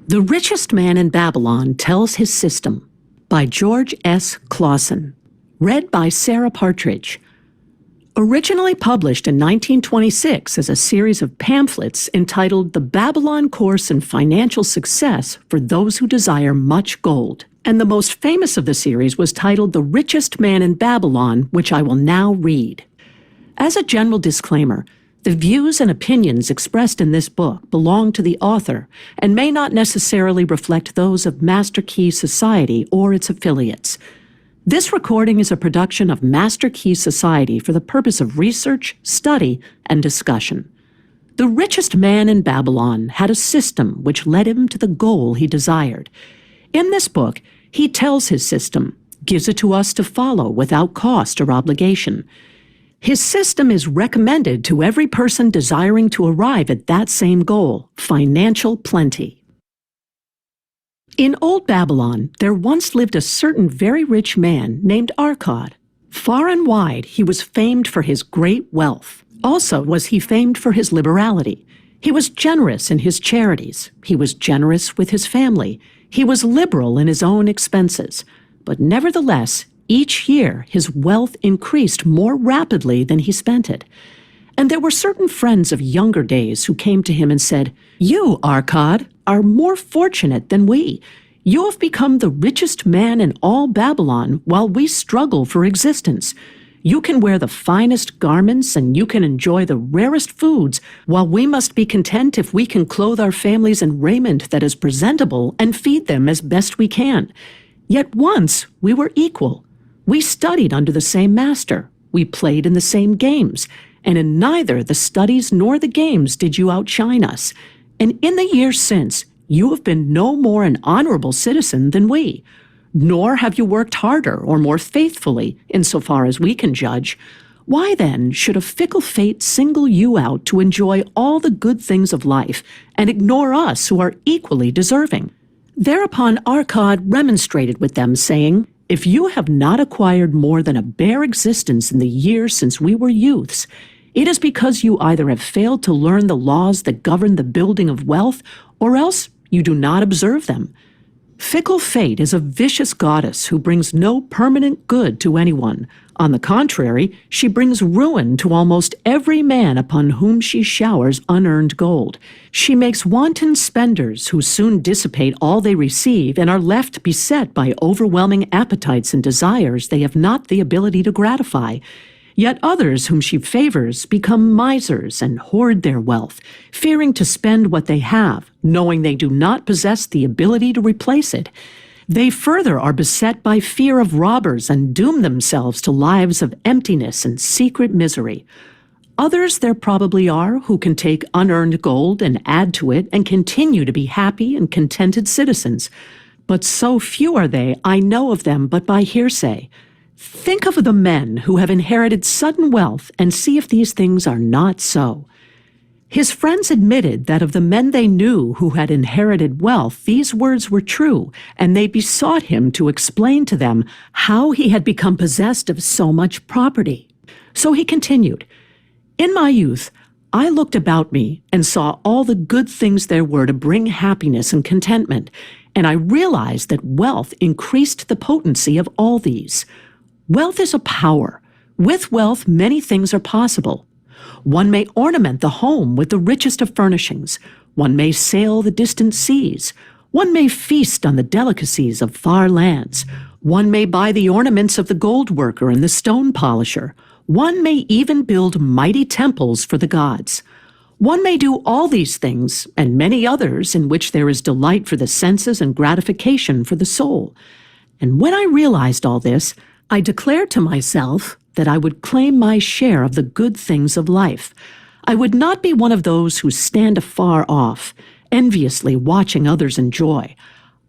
The Richest Man in Babylon Tells His System by George S. Clausen. Read by Sarah Partridge. Originally published in 1926 as a series of pamphlets entitled The Babylon Course in Financial Success for Those Who Desire Much Gold. And the most famous of the series was titled The Richest Man in Babylon, which I will now read. As a general disclaimer, the views and opinions expressed in this book belong to the author and may not necessarily reflect those of Master Key Society or its affiliates. This recording is a production of Master Key Society for the purpose of research, study, and discussion. The richest man in Babylon had a system which led him to the goal he desired. In this book, he tells his system, gives it to us to follow without cost or obligation. His system is recommended to every person desiring to arrive at that same goal, financial plenty. In old Babylon, there once lived a certain very rich man named Arcad. Far and wide, he was famed for his great wealth. Also was he famed for his liberality. He was generous in his charities. He was generous with his family. He was liberal in his own expenses. But nevertheless, each year, his wealth increased more rapidly than he spent it. And there were certain friends of younger days who came to him and said, "You, Arcad, are more fortunate than we. You have become the richest man in all Babylon while we struggle for existence. You can wear the finest garments and you can enjoy the rarest foods, while we must be content if we can clothe our families in raiment that is presentable and feed them as best we can. Yet once we were equal. We studied under the same master. We played in the same games. And in neither the studies nor the games did you outshine us. And in the years since, you have been no more an honorable citizen than we. Nor have you worked harder or more faithfully, insofar as we can judge. Why then should a fickle fate single you out to enjoy all the good things of life and ignore us who are equally deserving?" Thereupon Arcad remonstrated with them, saying, "If you have not acquired more than a bare existence in the years since we were youths, it is because you either have failed to learn the laws that govern the building of wealth, or else you do not observe them. Fickle fate is a vicious goddess who brings no permanent good to anyone. On the contrary, she brings ruin to almost every man upon whom she showers unearned gold. She makes wanton spenders who soon dissipate all they receive and are left beset by overwhelming appetites and desires they have not the ability to gratify. Yet others whom she favors become misers and hoard their wealth, fearing to spend what they have, knowing they do not possess the ability to replace it. They further are beset by fear of robbers and doom themselves to lives of emptiness and secret misery. Others there probably are who can take unearned gold and add to it and continue to be happy and contented citizens. But so few are they, I know of them but by hearsay. Think of the men who have inherited sudden wealth and see if these things are not so." His friends admitted that of the men they knew who had inherited wealth, these words were true, and they besought him to explain to them how he had become possessed of so much property. So he continued, "In my youth, I looked about me and saw all the good things there were to bring happiness and contentment, and I realized that wealth increased the potency of all these. Wealth is a power. With wealth, many things are possible. One may ornament the home with the richest of furnishings. One may sail the distant seas. One may feast on the delicacies of far lands. One may buy the ornaments of the gold worker and the stone polisher. One may even build mighty temples for the gods. One may do all these things, and many others in which there is delight for the senses and gratification for the soul. And when I realized all this, I declared to myself that I would claim my share of the good things of life. I would not be one of those who stand afar off, enviously watching others enjoy.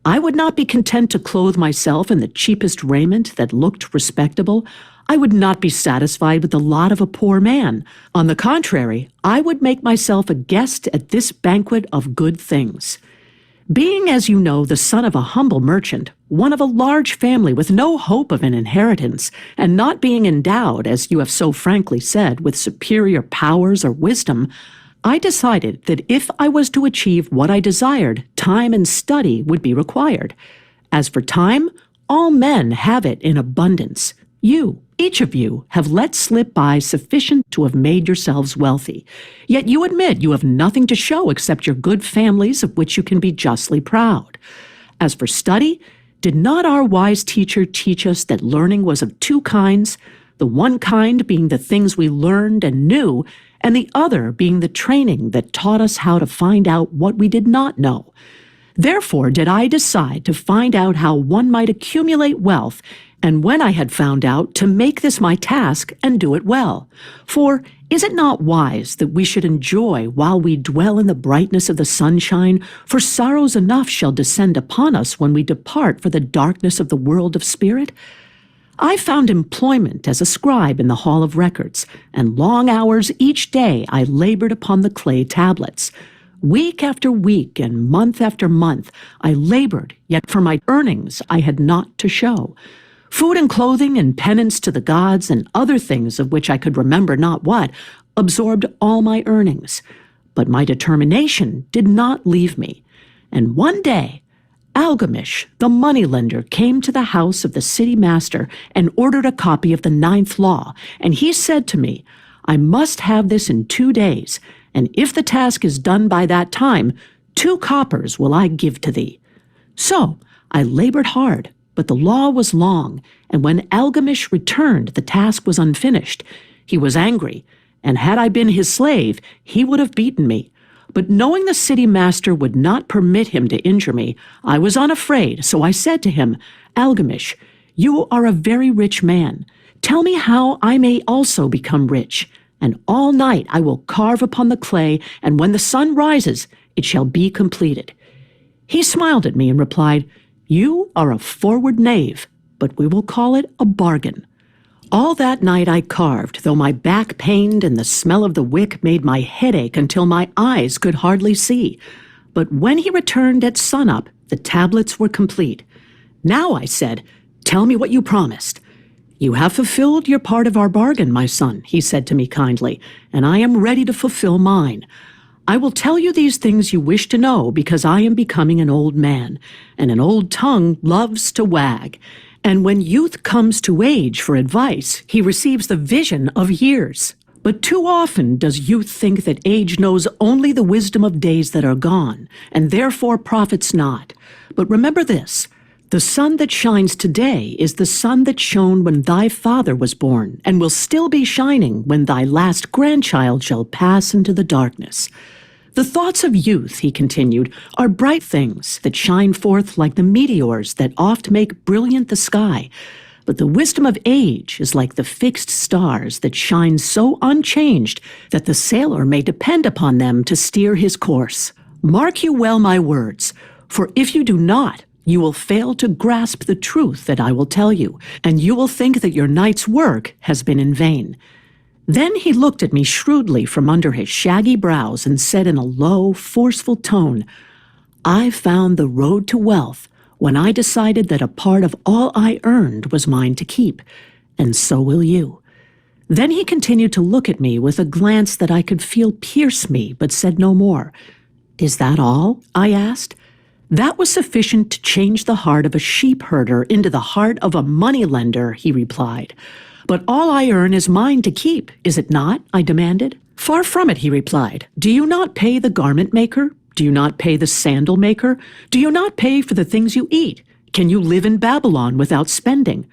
I would not be content to clothe myself in the cheapest raiment that looked respectable. I would not be satisfied with the lot of a poor man. On the contrary, I would make myself a guest at this banquet of good things. Being, as you know, the son of a humble merchant, one of a large family with no hope of an inheritance, and not being endowed, as you have so frankly said, with superior powers or wisdom, I decided that if I was to achieve what I desired, time and study would be required. As for time, all men have it in abundance. You, each of you, have let slip by sufficient to have made yourselves wealthy. Yet you admit you have nothing to show except your good families of which you can be justly proud. As for study, did not our wise teacher teach us that learning was of two kinds, the one kind being the things we learned and knew, and the other being the training that taught us how to find out what we did not know? Therefore did I decide to find out how one might accumulate wealth, and when I had found out, to make this my task and do it well. For is it not wise that we should enjoy while we dwell in the brightness of the sunshine? For sorrows enough shall descend upon us when we depart for the darkness of the world of spirit. I found employment as a scribe in the Hall of Records, and long hours each day I labored upon the clay tablets. Week after week and month after month I labored, yet for my earnings I had naught to show. Food and clothing and penance to the gods and other things of which I could remember not what absorbed all my earnings. But my determination did not leave me. And one day Algamish, the moneylender, came to the house of the city master and ordered a copy of the 9th law, and he said to me, I must have this in 2 days, and if the task is done by that time, 2 coppers will I give to thee. So I labored hard, but the law was long, and when Algamish returned, the task was unfinished. He was angry, and had I been his slave, he would have beaten me. But knowing the city master would not permit him to injure me, I was unafraid, so I said to him, Algamish, you are a very rich man. Tell me how I may also become rich. And all night I will carve upon the clay, and when the sun rises, it shall be completed. He smiled at me and replied, You are a forward knave, but we will call it a bargain. All that night I carved, though my back pained and the smell of the wick made my head ache until my eyes could hardly see. But when he returned at sunup, the tablets were complete. Now, I said, tell me what you promised. You have fulfilled your part of our bargain, my son, he said to me kindly, and I am ready to fulfill mine. I will tell you these things you wish to know because I am becoming an old man, and an old tongue loves to wag. And when youth comes to age for advice, he receives the vision of years. But too often does youth think that age knows only the wisdom of days that are gone, and therefore profits not. But remember this, the sun that shines today is the sun that shone when thy father was born, and will still be shining when thy last grandchild shall pass into the darkness. The thoughts of youth, he continued, are bright things that shine forth like the meteors that oft make brilliant the sky. But the wisdom of age is like the fixed stars that shine so unchanged that the sailor may depend upon them to steer his course. Mark you well my words, for if you do not, you will fail to grasp the truth that I will tell you, and you will think that your night's work has been in vain. Then he looked at me shrewdly from under his shaggy brows and said in a low, forceful tone, I found the road to wealth when I decided that a part of all I earned was mine to keep, and so will you. Then he continued to look at me with a glance that I could feel pierce me, but said no more. Is that all? I asked. That was sufficient to change the heart of a sheep herder into the heart of a moneylender, he replied. But all I earn is mine to keep, is it not? I demanded. Far from it, he replied. Do you not pay the garment maker? Do you not pay the sandal maker? Do you not pay for the things you eat? Can you live in Babylon without spending?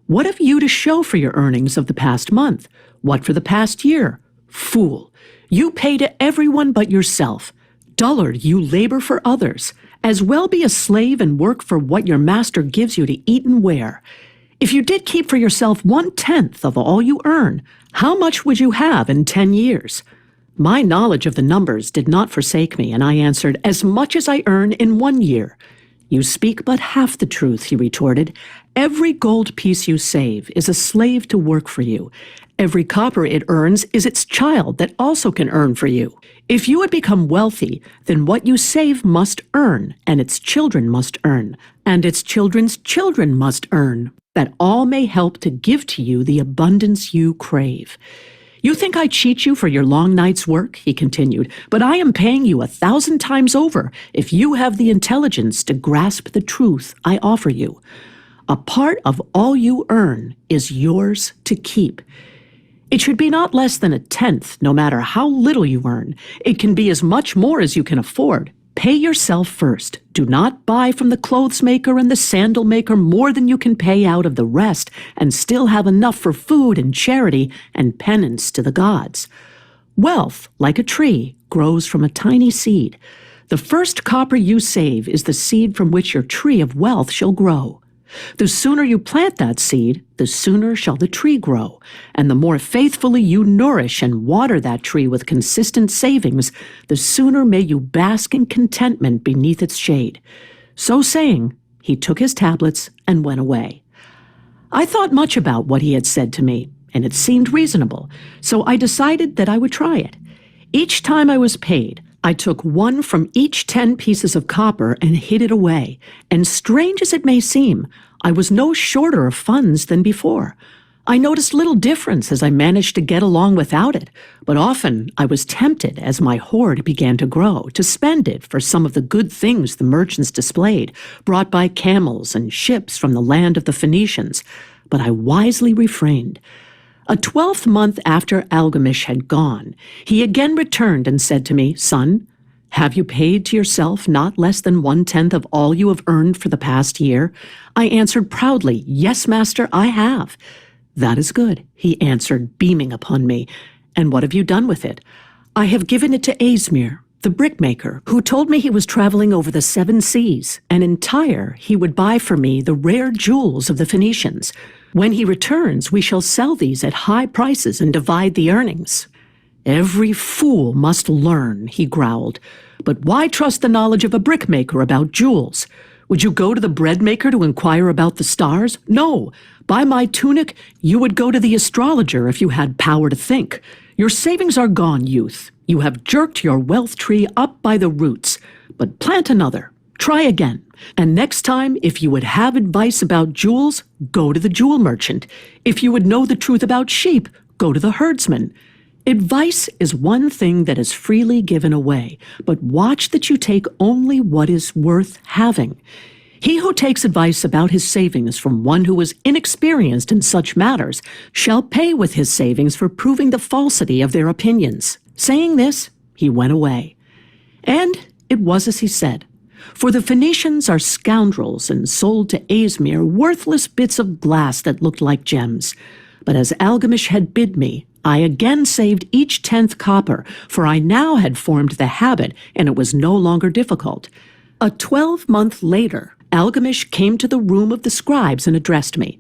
What have you to show for your earnings of the past month? What for the past year? Fool! You pay to everyone but yourself. Dullard, you labor for others. As well be a slave and work for what your master gives you to eat and wear. If you did keep for yourself 1/10 of all you earn, how much would you have in 10 years? My knowledge of the numbers did not forsake me, and I answered, as much as I earn in 1 year. You speak but half the truth, he retorted. Every gold piece you save is a slave to work for you. Every copper it earns is its child that also can earn for you. If you had become wealthy, then what you save must earn, and its children must earn, and its children's children must earn, that all may help to give to you the abundance you crave. You think I cheat you for your long night's work, he continued, but I am paying you 1,000 times over if you have the intelligence to grasp the truth I offer you. A part of all you earn is yours to keep. It should be not less than 1/10, no matter how little you earn. It can be as much more as you can afford. Pay yourself first. Do not buy from the clothes maker and the sandal maker more than you can pay out of the rest and still have enough for food and charity and penance to the gods. Wealth, like a tree, grows from a tiny seed. The first copper you save is the seed from which your tree of wealth shall grow. The sooner you plant that seed, the sooner shall the tree grow, and the more faithfully you nourish and water that tree with consistent savings, the sooner may you bask in contentment beneath its shade. So saying, he took his tablets and went away. I thought much about what he had said to me, and it seemed reasonable, so I decided that I would try it. Each time I was paid, I took one from each 10 pieces of copper and hid it away, and strange as it may seem, I was no shorter of funds than before. I noticed little difference as I managed to get along without it, but often I was tempted, as my hoard began to grow, to spend it for some of the good things the merchants displayed, brought by camels and ships from the land of the Phoenicians, but I wisely refrained. A 12th month after Algamish had gone, he again returned and said to me, "Son, have you paid to yourself not less than 1/10 of all you have earned for the past year?" I answered proudly, "Yes, master, I have." "That is good," he answered, beaming upon me. "And what have you done with it?" "I have given it to Asmir, the brickmaker, who told me he was traveling over the 7 seas, and in Tyre he would buy for me the rare jewels of the Phoenicians. When he returns, we shall sell these at high prices and divide the earnings." "Every fool must learn," he growled. "But why trust the knowledge of a brickmaker about jewels? Would you go to the bread maker to inquire about the stars? No. By my tunic, you would go to the astrologer if you had power to think. Your savings are gone, youth. You have jerked your wealth tree up by the roots. But plant another. Try again. And next time, if you would have advice about jewels, go to the jewel merchant. If you would know the truth about sheep, go to the herdsman. Advice is one thing that is freely given away, but watch that you take only what is worth having. He who takes advice about his savings from one who is inexperienced in such matters shall pay with his savings for proving the falsity of their opinions." Saying this, he went away. And it was as he said. For the Phoenicians are scoundrels and sold to Asmir worthless bits of glass that looked like gems. But as Algamish had bid me, I again saved each 10th copper, for I now had formed the habit, and it was no longer difficult. A 12-month later, Algamish came to the room of the scribes and addressed me.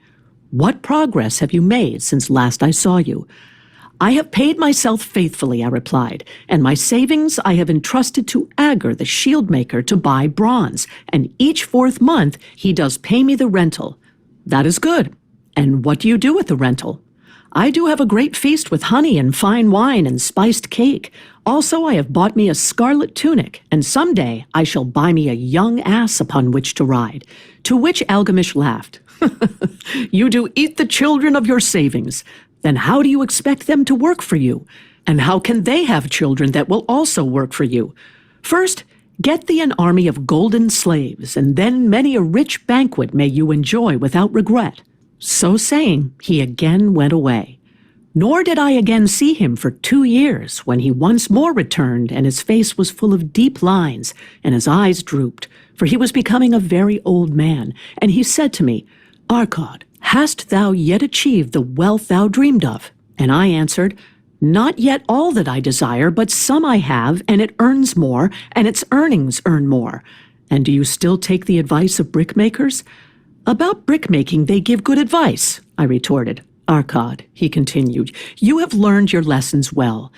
"What progress have you made since last I saw you?" "I have paid myself faithfully," I replied, "and my savings I have entrusted to Agur, the shield maker, to buy bronze, and each 4th month he does pay me the rental." "That is good. And what do you do with the rental?" "I do have a great feast with honey and fine wine and spiced cake. Also I have bought me a scarlet tunic, and someday I shall buy me a young ass upon which to ride." To which Algamish laughed. "You do eat the children of your savings. Then how do you expect them to work for you? And how can they have children that will also work for you? First, get thee an army of golden slaves, and then many a rich banquet may you enjoy without regret." So saying, he again went away. Nor did I again see him for 2 years, when he once more returned, and his face was full of deep lines, and his eyes drooped, for he was becoming a very old man, and he said to me, "Arcad, hast thou yet achieved the wealth thou dreamed of?" And I answered, "Not yet all that I desire, but some I have, and it earns more, and its earnings earn more." "And do you still take the advice of brickmakers?" "About brickmaking they give good advice," I retorted. "Arcad," he continued, "you have learned your lessons well.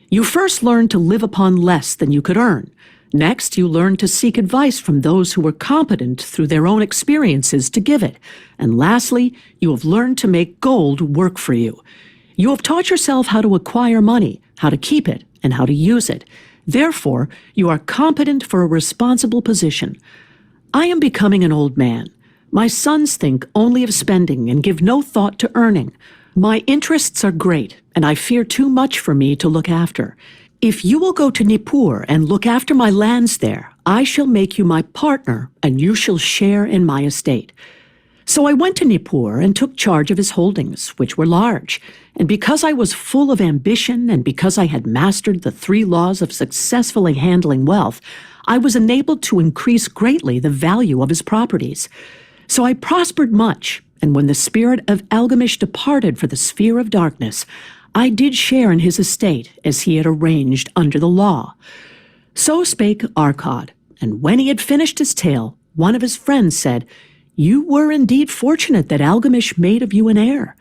You first learned to live upon less than you could earn. Next, you learned to seek advice from those who were competent through their own experiences to give it. And lastly, you have learned to make gold work for you. You have taught yourself how to acquire money, how to keep it, and how to use it. Therefore, you are competent for a responsible position. I am becoming an old man. My sons think only of spending and give no thought to earning. My interests are great, and I fear too much for me to look after. If you will go to Nippur and look after my lands there, I shall make you my partner, and you shall share in my estate. So I went to Nippur and took charge of his holdings, which were large. And because I was full of ambition and because I had mastered the 3 laws of successfully handling wealth, I was enabled to increase greatly the value of his properties. So I prospered much, and when the spirit of Algamish departed for the sphere of darkness, I did share in his estate as he had arranged under the law. So spake Arkad, and when he had finished his tale, one of his friends said, "You were indeed fortunate that Algamish made of you an heir.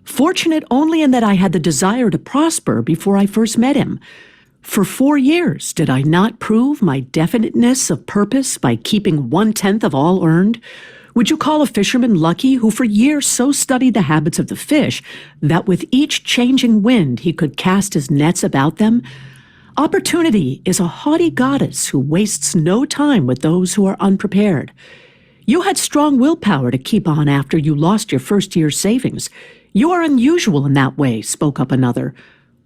Fortunate only in that I had the desire to prosper before I first met him. For 4 years did I not prove my definiteness of purpose by keeping 1/10 of all earned? Would you call a fisherman lucky who for years so studied the habits of the fish that with each changing wind he could cast his nets about them? Opportunity is a haughty goddess who wastes no time with those who are unprepared. You had strong willpower to keep on after you lost your first year's savings. You are unusual in that way," spoke up another.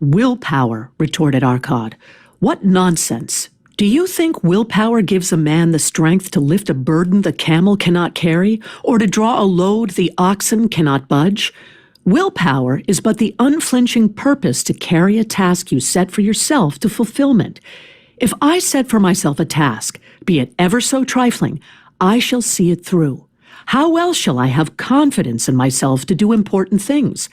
"Willpower," retorted Arkad. "What nonsense! Do you think willpower gives a man the strength to lift a burden the camel cannot carry, or to draw a load the oxen cannot budge? Willpower is but the unflinching purpose to carry a task you set for yourself to fulfillment. If I set for myself a task, be it ever so trifling, I shall see it through. How else shall I have confidence in myself to do important things?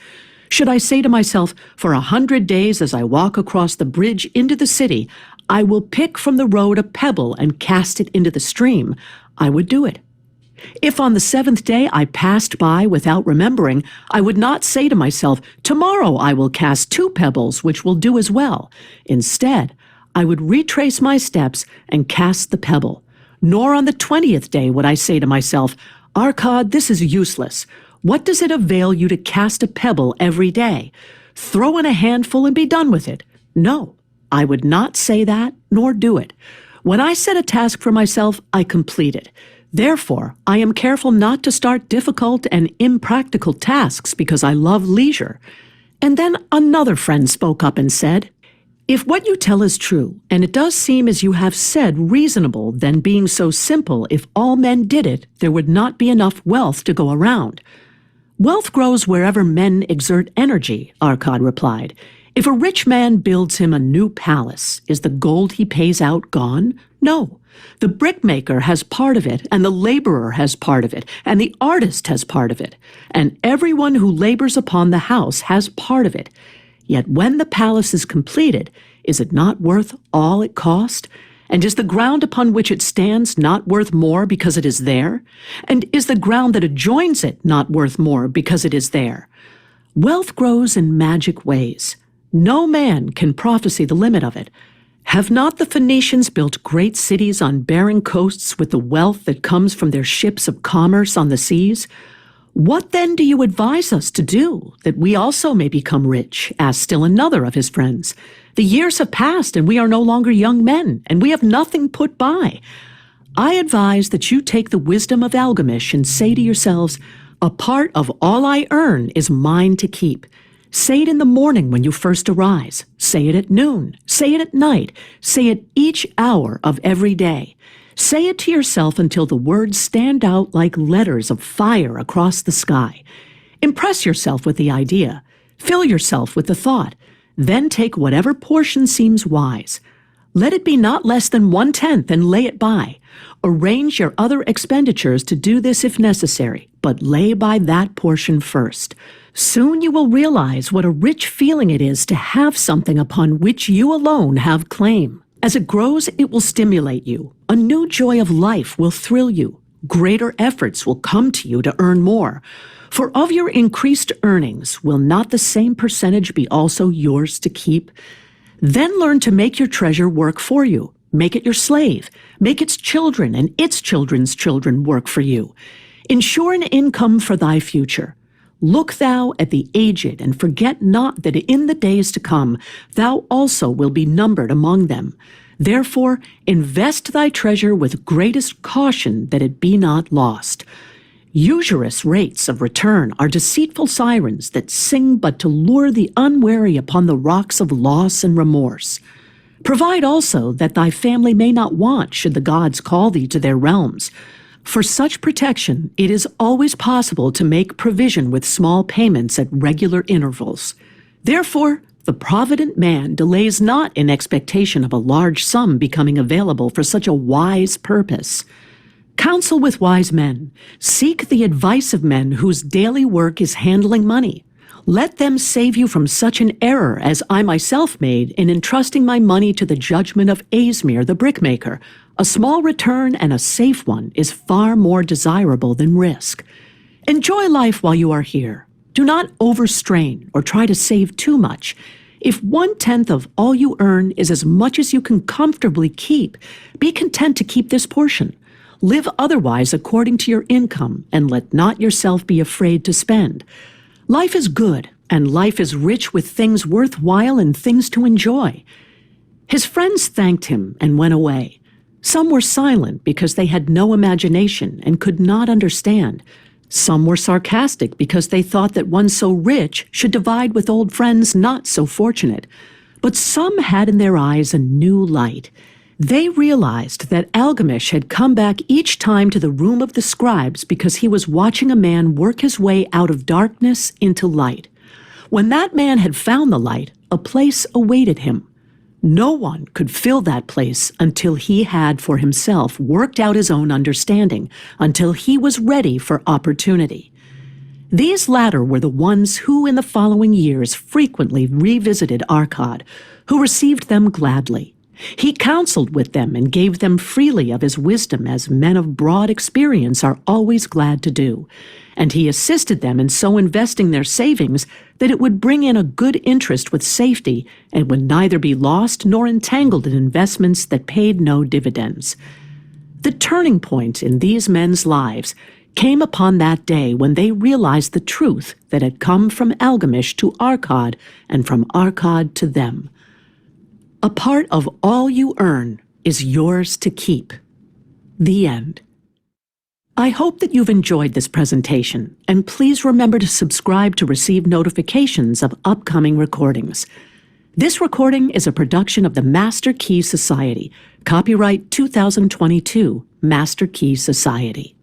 Should I say to myself, for 100 days as I walk across the bridge into the city, I will pick from the road a pebble and cast it into the stream, I would do it. If on the 7th day I passed by without remembering, I would not say to myself, tomorrow I will cast 2 pebbles which will do as well. Instead, I would retrace my steps and cast the pebble. Nor on the 20th day would I say to myself, Arkad, this is useless. What does it avail you to cast a pebble every day? Throw in a handful and be done with it. No, I would not say that, nor do it. When I set a task for myself, I complete it. Therefore, I am careful not to start difficult and impractical tasks because I love leisure. And then another friend spoke up and said, if what you tell is true, and it does seem as you have said reasonable, then being so simple, if all men did it, there would not be enough wealth to go around. Wealth grows wherever men exert energy, Arkad replied. If a rich man builds him a new palace, is the gold he pays out gone? No. The brickmaker has part of it, and the laborer has part of it, and the artist has part of it, and everyone who labors upon the house has part of it. Yet when the palace is completed, is it not worth all it cost? And is the ground upon which it stands not worth more because it is there? And is the ground that adjoins it not worth more because it is there? Wealth grows in magic ways. No man can prophesy the limit of it. Have not the Phoenicians built great cities on barren coasts with the wealth that comes from their ships of commerce on the seas? What then do you advise us to do, that we also may become rich? Asked still another of his friends. The years have passed, and we are no longer young men, and we have nothing put by. I advise that you take the wisdom of Algamish and say to yourselves, a part of all I earn is mine to keep. Say it in the morning when you first arise. Say it at noon. Say it at night. Say it each hour of every day. Say it to yourself until the words stand out like letters of fire across the sky. Impress yourself with the idea. Fill yourself with the thought. Then take whatever portion seems wise. Let it be not less than 1/10 and lay it by. Arrange your other expenditures to do this if necessary, but lay by that portion first. Soon you will realize what a rich feeling it is to have something upon which you alone have claim. As it grows, it will stimulate you. A new joy of life will thrill you. Greater efforts will come to you to earn more. For of your increased earnings, will not the same percentage be also yours to keep? Then learn to make your treasure work for you. Make it your slave. Make its children and its children's children work for you. Ensure an income for thy future. Look thou at the aged, and forget not that in the days to come thou also will be numbered among them. Therefore invest thy treasure with greatest caution that it be not lost. Usurious rates of return are deceitful sirens that sing but to lure the unwary upon the rocks of loss and remorse. Provide also that thy family may not want should the gods call thee to their realms. For such protection, it is always possible to make provision with small payments at regular intervals. Therefore, the provident man delays not in expectation of a large sum becoming available for such a wise purpose. Counsel with wise men. Seek the advice of men whose daily work is handling money. Let them save you from such an error as I myself made in entrusting my money to the judgment of Asmir the brickmaker. A small return and a safe one is far more desirable than risk. Enjoy life while you are here. Do not overstrain or try to save too much. If 1/10 of all you earn is as much as you can comfortably keep, be content to keep this portion. Live otherwise according to your income, and let not yourself be afraid to spend. Life is good, and life is rich with things worthwhile and things to enjoy. His friends thanked him and went away. Some were silent because they had no imagination and could not understand. Some were sarcastic because they thought that one so rich should divide with old friends not so fortunate. But some had in their eyes a new light. They realized that Algamish had come back each time to the room of the scribes because he was watching a man work his way out of darkness into light. When that man had found the light, a place awaited him. No one could fill that place until he had for himself worked out his own understanding, until he was ready for opportunity. These latter were the ones who in the following years frequently revisited Arkad, who received them gladly. He counseled with them and gave them freely of his wisdom, as men of broad experience are always glad to do. And he assisted them in so investing their savings that it would bring in a good interest with safety and would neither be lost nor entangled in investments that paid no dividends. The turning point in these men's lives came upon that day when they realized the truth that had come from Algamish to Arkad and from Arkad to them. A part of all you earn is yours to keep. The end. I hope that you've enjoyed this presentation, and please remember to subscribe to receive notifications of upcoming recordings. This recording is a production of the Master Key Society. Copyright 2022, Master Key Society.